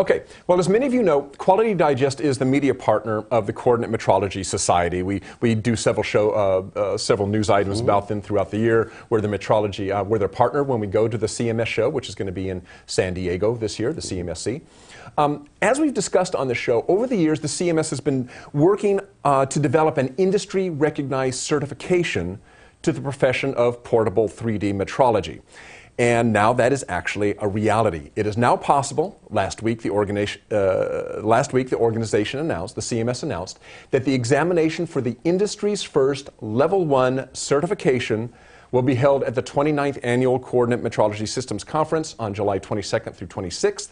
Okay, well, as many of you know, Quality Digest is the media partner of the Coordinate Metrology Society. We do several news items about them throughout the year. We're their partner when we go to the CMS show, which is going to be in San Diego this year, the CMSC. As we've discussed on the show, over the years, the CMS has been working to develop an industry-recognized certification to the profession of portable 3D metrology. And now that is actually a reality. It is now possible. Last week, the organization announced, the CMS announced, that the examination for the industry's first Level 1 certification will be held at the 29th Annual Coordinate Metrology Systems Conference on July 22nd through 26th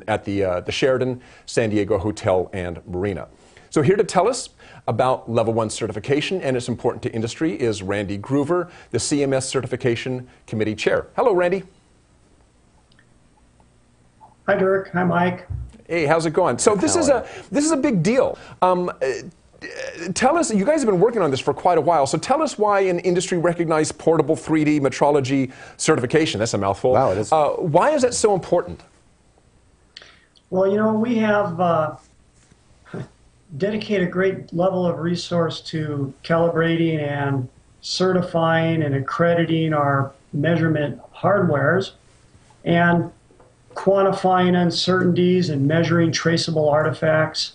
at the Sheraton San Diego Hotel and Marina. So here to tell us about Level 1 certification and its importance to industry is Randy Gruver, the CMS Certification Committee Chair. Hello, Randy. Hi, Dirk. Hi, Mike. Hey, how's it going? So this is a big deal. Tell us, you guys have been working on this for quite a while, so tell us why an industry-recognized portable 3D metrology certification, that's a mouthful. Wow, it is. Why is that so important? Well, you know, we have dedicate a great level of resource to calibrating and certifying and accrediting our measurement hardwares and quantifying uncertainties and measuring traceable artifacts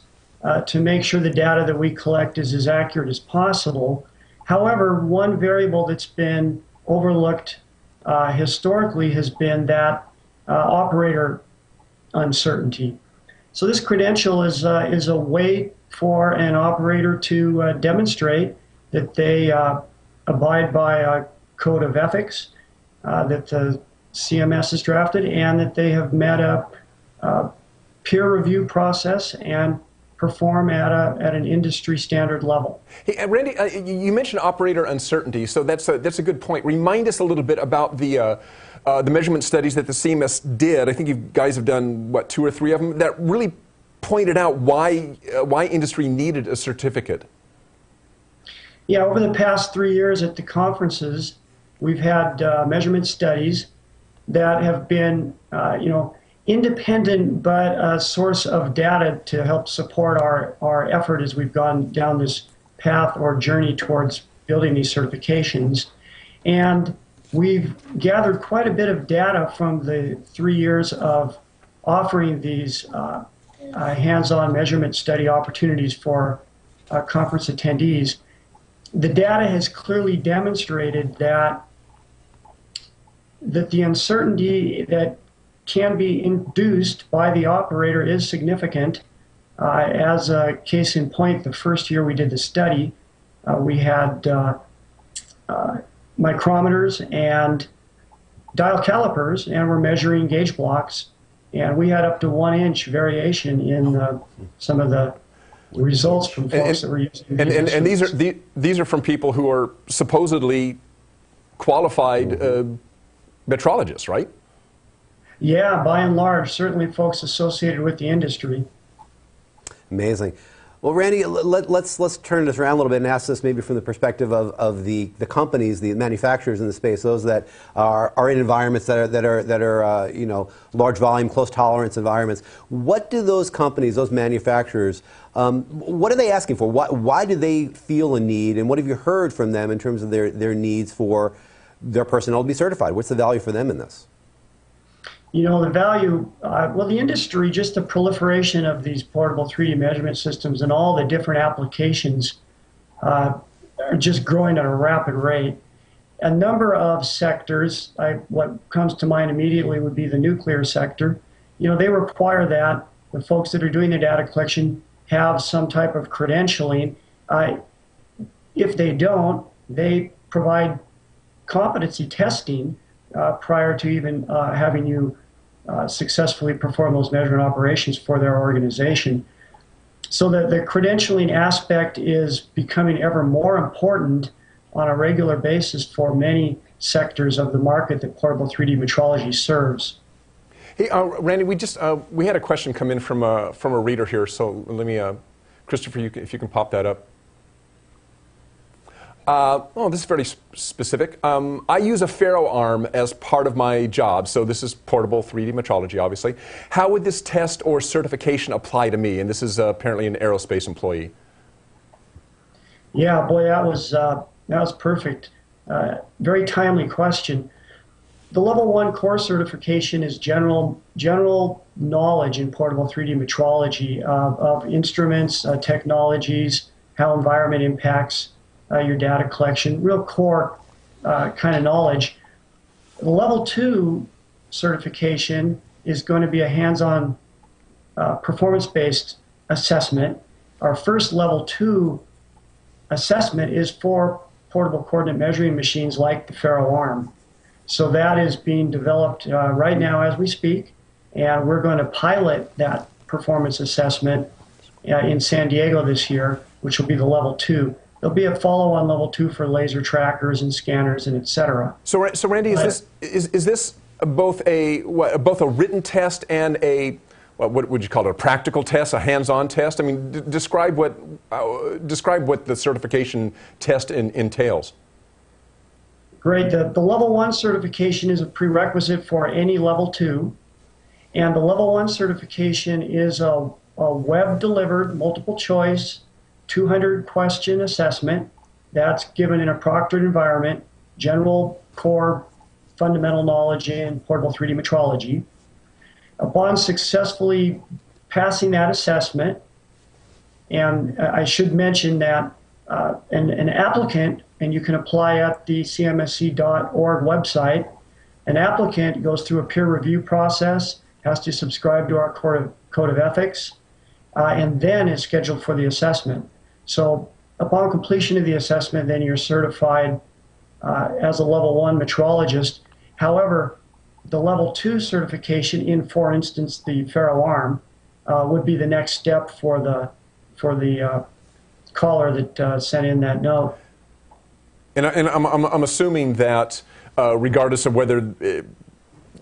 to make sure the data that we collect is as accurate as possible. However, one variable that's been overlooked historically has been that operator uncertainty. So this credential is a way for an operator to demonstrate that they abide by a code of ethics that the CMS has drafted and that they have met a peer review process and perform at an industry standard level. Hey, Randy, you mentioned operator uncertainty, so that's a good point. Remind us a little bit about the measurement studies that the CMS did. I think you guys have done, what, 2 or 3 of them, that really pointed out why industry needed a certificate. Yeah, over the past 3 years at the conferences, we've had measurement studies that have been, independent, but a source of data to help support our effort as we've gone down this path or journey towards building these certifications. And we've gathered quite a bit of data from the 3 years of offering these hands-on measurement study opportunities for conference attendees. The data has clearly demonstrated that the uncertainty that can be induced by the operator is significant. As a case in point, the first year we did the study, we had micrometers and dial calipers, and we're measuring gauge blocks, and we had up to 1 inch variation in some of the results from folks that were using. And these are from people who are supposedly qualified metrologists, right? Yeah, by and large, certainly folks associated with the industry. Amazing. Well, Randy, let's turn this around a little bit and ask this maybe from the perspective of the companies, the manufacturers in the space, those that are in environments that are large volume, close tolerance environments. What do those companies, those manufacturers, what are they asking for? Why do they feel a need, and what have you heard from them in terms of their needs for their personnel to be certified? What's the value for them in this? You know, the value, well, the industry, just the proliferation of these portable 3D measurement systems and all the different applications are just growing at a rapid rate. A number of sectors, what comes to mind immediately would be the nuclear sector. You know, they require that the folks that are doing the data collection have some type of credentialing. If they don't, they provide competency testing prior to even having you successfully perform those measurement operations for their organization. So the credentialing aspect is becoming ever more important on a regular basis for many sectors of the market that portable 3D metrology serves. Hey, Randy, we had a question come in from a reader here, so let me, Christopher, if you can pop that up. Oh, this is very specific. I use a ferro arm as part of my job, so this is portable 3D metrology, obviously. How would this test or certification apply to me? And this is apparently an aerospace employee. Yeah, boy, that was perfect. Very timely question. The Level 1 core certification is general knowledge in portable 3D metrology of instruments, technologies, how environment impacts your data collection, real core kind of knowledge. The Level 2 certification is going to be a hands-on performance-based assessment. Our first Level 2 assessment is for portable coordinate measuring machines like the ferro arm. So that is being developed right now as we speak, and we're going to pilot that performance assessment in San Diego this year, which will be the Level 2. There'll be a follow-on Level 2 for laser trackers and scanners and et cetera. So Randy, is this both a written test and a what would you call it, a practical test, a hands-on test? I mean, describe what the certification test entails. Great. The Level 1 certification is a prerequisite for any Level 2, and the Level 1 certification is a web-delivered, multiple-choice, 200-question assessment that's given in a proctored environment, general core fundamental knowledge in portable 3D metrology. Upon successfully passing that assessment, and I should mention that an applicant, and you can apply at the cmsc.org website, an applicant goes through a peer review process, has to subscribe to our code of ethics, and then is scheduled for the assessment. So upon completion of the assessment, then you're certified as a Level 1 metrologist. However, the Level 2 certification in, for instance, the ferro arm would be the next step for the caller that sent in that note. And I'm assuming that regardless of whether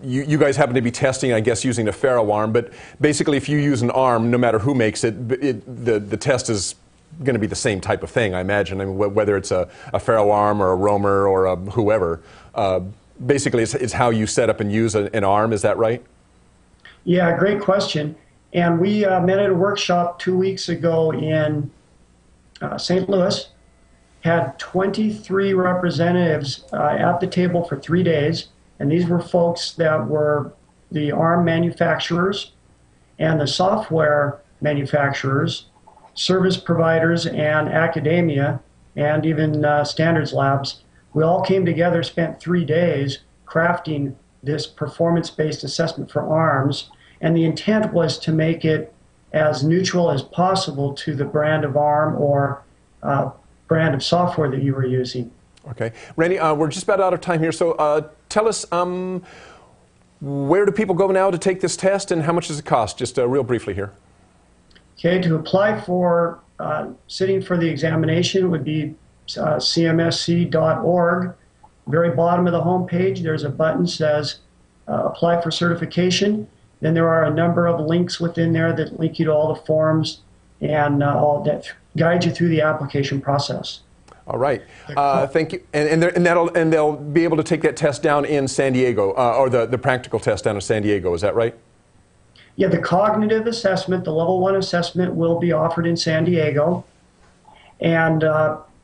you guys happen to be testing, I guess, using a ferro arm, but basically if you use an arm, no matter who makes it, the test is going to be the same type of thing, I imagine. I mean, whether it's a ferro arm or a roamer or a whoever. Basically, it's how you set up and use an arm. Is that right? Yeah, great question. And we met at a workshop 2 weeks ago in St. Louis, had 23 representatives at the table for 3 days. And these were folks that were the arm manufacturers and the software manufacturers, service providers, and academia, and even standards labs. We all came together, spent 3 days crafting this performance-based assessment for arms, and the intent was to make it as neutral as possible to the brand of arm or brand of software that you were using. Okay. Randy, we're just about out of time here, so tell us where do people go now to take this test, and how much does it cost? Just real briefly here. Okay, to apply for sitting for the examination would be cmsc.org. Very bottom of the home page, there's a button that says apply for certification. Then there are a number of links within there that link you to all the forms and all that guide you through the application process. All right. Thank you. And they'll be able to take that test down in San Diego, or the practical test down in San Diego. Is that right? Yeah, the cognitive assessment, the Level 1 assessment, will be offered in San Diego. And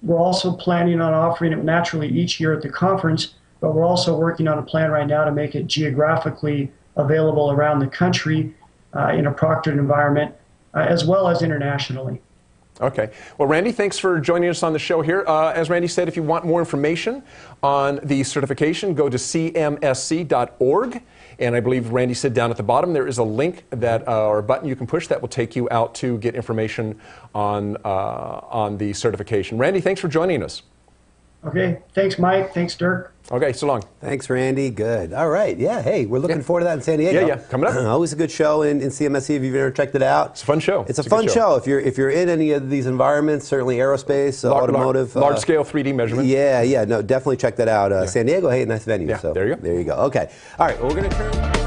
we're also planning on offering it naturally each year at the conference, but we're also working on a plan right now to make it geographically available around the country in a proctored environment, as well as internationally. Okay. Well, Randy, thanks for joining us on the show here. As Randy said, if you want more information on the certification, go to cmsc.org. And I believe Randy said down at the bottom there is a link that or a button you can push that will take you out to get information on the certification. Randy, thanks for joining us. Okay. Thanks, Mike. Thanks, Dirk. Okay, so long. Than's, Randy. Good. All right. Yeah, hey, we're looking forward to that in San Diego. Yeah, coming up. Always a good show in CMSC if you've ever checked it out. It's a fun show. It's a fun show. If you're in any of these environments, certainly aerospace, automotive. Large-scale 3D measurement. Yeah, no, definitely check that out. San Diego, hey, nice venue. Yeah, so there you go. There you go. Okay. All right, well, we're going to turn...